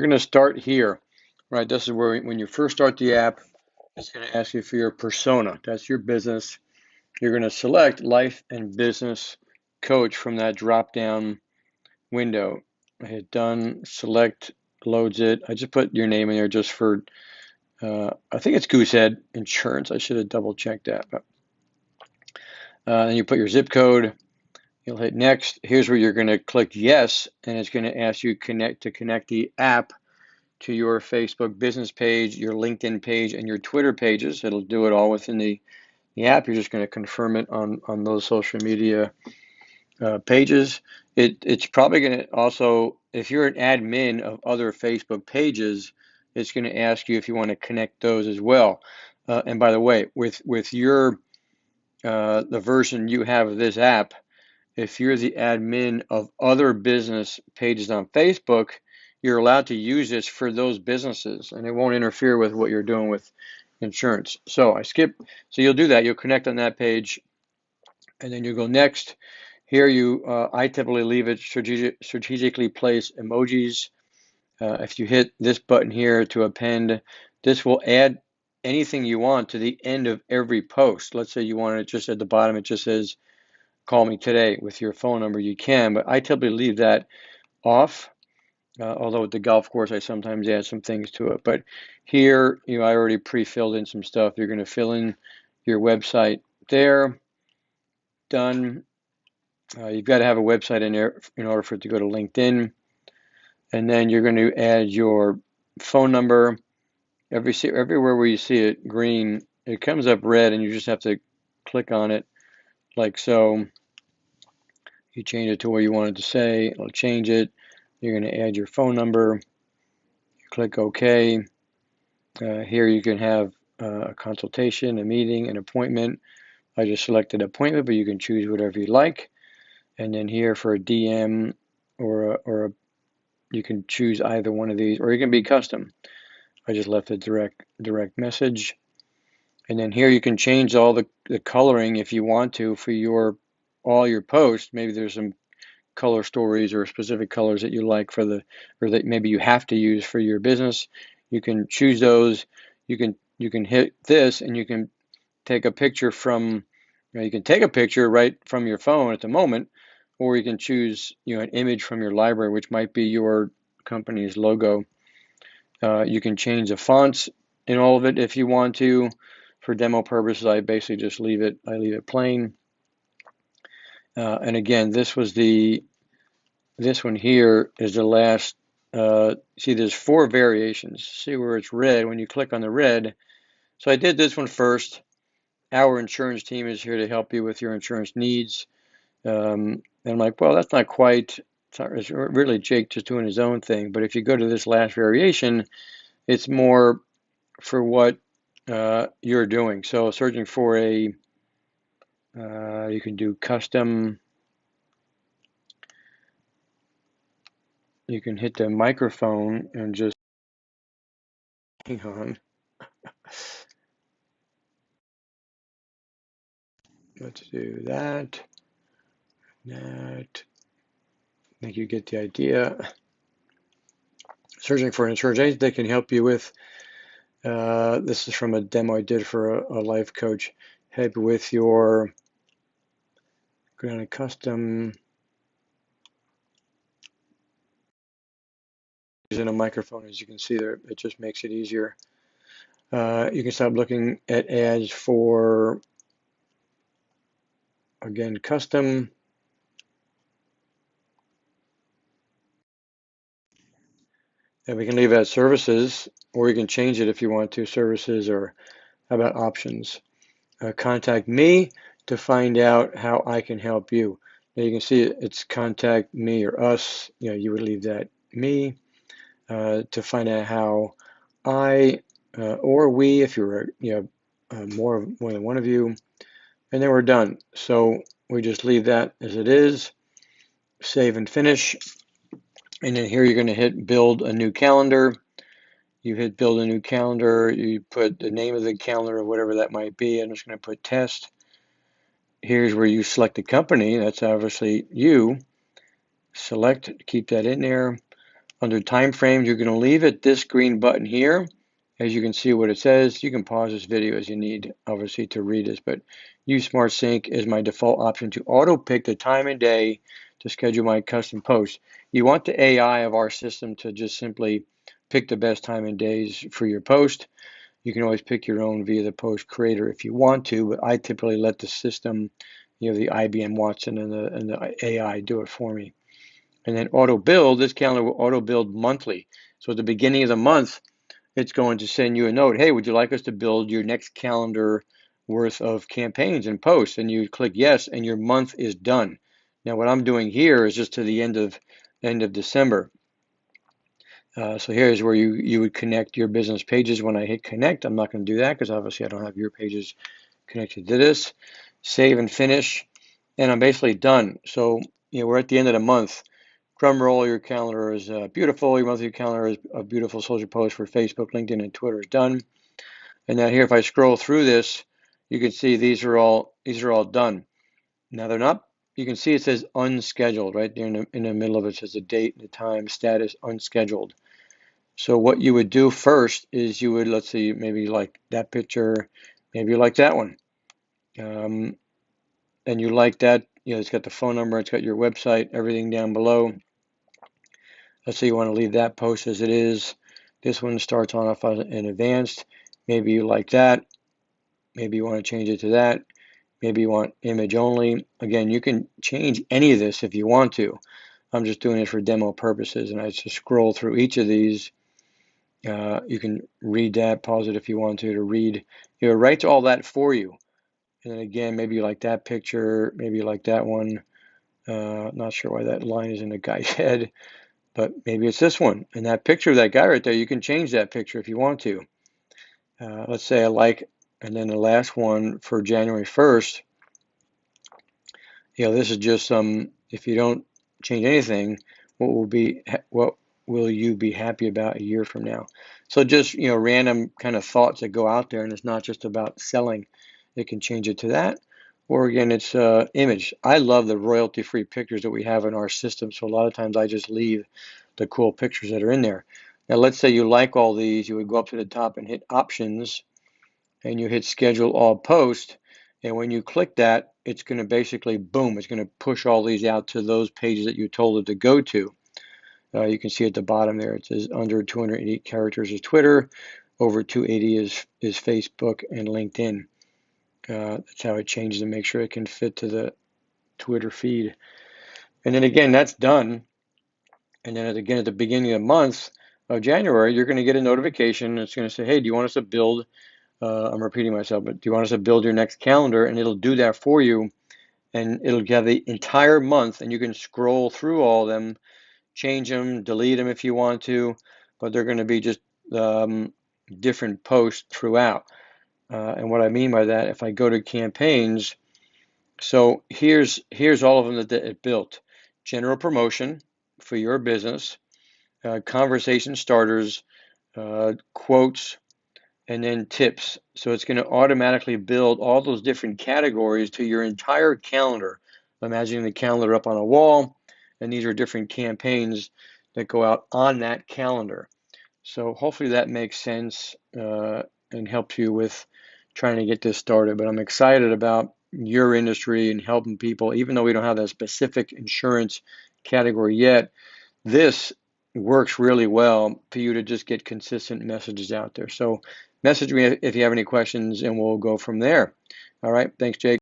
You're going to start here, right? This is where when you first start the app, it's going to ask you for your persona. That's your business. You're going to select life and business coach from that drop down window. I hit done, select, loads it. I just put your name in there just for, I think it's Goosehead Insurance. I should have double checked that. But, then you put your zip code. You'll hit next. Here's where you're going to click yes, and it's going to ask you to connect the app to your Facebook business page, your LinkedIn page, and your Twitter pages. It'll do it all within the app. You're just going to confirm it on those social media pages. It's probably going to also, if you're an admin of other Facebook pages, it's going to ask you if you want to connect those as well. And by the way, with your the version you have of this app, if you're the admin of other business pages on Facebook, you're allowed to use this for those businesses, and it won't interfere with what you're doing with insurance. So so you'll do that. You'll connect on that page, and then you go next. Here I typically leave it strategically place emojis. If you hit this button here to append, this will add anything you want to the end of every post. Let's say you want it just at the bottom, it just says, call me today with your phone number, you can, but I typically leave that off. Although with the golf course, I sometimes add some things to it. But here, I already pre-filled in some stuff. You're going to fill in your website there. Done. You've got to have a website in there in order for it to go to LinkedIn. And then you're going to add your phone number. Everywhere where you see it green, it comes up red, and you just have to click on it like so. You change it to where you want it to say. It'll change it. You're going to add your phone number. You click OK. Here you can have a consultation, a meeting, an appointment. I just selected appointment, but you can choose whatever you like. And then here for a DM or you can choose either one of these, or you can be custom. I just left a direct message. And then here you can change all the coloring if you want to for all your posts. Maybe there's some color stories or specific colors that you like or that maybe you have to use for your business. You can choose those. You can hit this, and you can take a picture right from your phone at the moment, or you can choose an image from your library, which might be your company's logo. You can change the fonts in all of it if you want to. For demo purposes, I basically just leave it plain. And again, this one here is the last. See, there's 4 variations. See where it's red when you click on the red. So I did this one first. Our insurance team is here to help you with your insurance needs. And I'm like, well, that's not quite. It's really Jake just doing his own thing. But if you go to this last variation, it's more for what you're doing. So searching for you can do custom. You can hit the microphone and just hang on. Let's do that. I think you get the idea. Searching for an insurance agent that can help you with. This is from a demo I did for a life coach. Help you with your custom. Using a microphone, as you can see there, it just makes it easier. You can stop looking at ads for, again, custom. And we can leave it at services, or you can change it if you want to, services, or how about options? Contact me to find out how I can help you. Now you can see it's contact me or us. You would leave that me to find out how I or we, if you're more than one of you, and then we're done. So we just leave that as it is, save and finish, and then here you're going to hit build a new calendar. You hit build a new calendar, you put the name of the calendar or whatever that might be. I'm just going to put test. Here's where you select the company. That's obviously you. Select, keep that in there. Under time frames, you're going to leave it this green button here. As you can see what it says, you can pause this video as you need, obviously, to read this, but use Smart Sync is my default option to auto pick the time and day to schedule my custom posts. You want the AI of our system to just simply pick the best time and days for your post. You can always pick your own via the post creator if you want to, but I typically let the system, the IBM Watson and the AI do it for me. And then auto build, this calendar will auto build monthly. So at the beginning of the month, it's going to send you a note. Hey, would you like us to build your next calendar worth of campaigns and posts? And you click yes, and your month is done. Now, what I'm doing here is just to the end of December. So here's where you would connect your business pages. When I hit connect, I'm not going to do that because obviously I don't have your pages connected to this. Save and finish, and I'm basically done. So we're at the end of the month. Drum roll, your calendar is beautiful. Your monthly calendar is a beautiful social post for Facebook, LinkedIn, and Twitter is done. And now here, if I scroll through this, you can see these are all done. Now they're not. You can see it says unscheduled right there in the middle of it. It says the date, the time, status, unscheduled. So what you would do first is you would, let's see, maybe like that picture, maybe you like that one, and you like that. It's got the phone number, it's got your website, everything down below. Let's say you want to leave that post as it is. This one starts on off in advanced. Maybe you like that. Maybe you want to change it to that. Maybe you want image only. Again, you can change any of this if you want to. I'm just doing it for demo purposes, and I just scroll through each of these. You can read that, pause it if you want to read. It writes all that for you. And then again, maybe you like that picture, maybe you like that one. Not sure why that line is in the guy's head, but maybe it's this one. And that picture of that guy right there, you can change that picture if you want to. Let's say I like, and then the last one for January 1st, this is just some, if you don't change anything, what will you be happy about a year from now? So just, random kind of thoughts that go out there, and it's not just about selling. It can change it to that. Or again, it's image. I love the royalty-free pictures that we have in our system, so a lot of times I just leave the cool pictures that are in there. Now, let's say you like all these. You would go up to the top and hit options, and you hit schedule all post. And when you click that, it's going to basically, boom, it's going to push all these out to those pages that you told it to go to. You can see at the bottom there, it says under 280 characters is Twitter, over 280 is Facebook and LinkedIn. That's how it changes to make sure it can fit to the Twitter feed. And then again, that's done. And then again, at the beginning of the month of January, you're going to get a notification. It's going to say, hey, do you want us to build, I'm repeating myself, but do you want us to build your next calendar? And it'll do that for you. And it'll have the entire month, and you can scroll through all of them, change them, delete them if you want to, but they're going to be just different posts throughout. And what I mean by that, if I go to campaigns, so here's all of them that it built. General promotion for your business, conversation starters, quotes, and then tips. So it's going to automatically build all those different categories to your entire calendar. Imagining the calendar up on a wall, and these are different campaigns that go out on that calendar. So hopefully that makes sense and helps you with trying to get this started. But I'm excited about your industry and helping people, even though we don't have that specific insurance category yet. This works really well for you to just get consistent messages out there. So message me if you have any questions, and we'll go from there. All right. Thanks, Jake.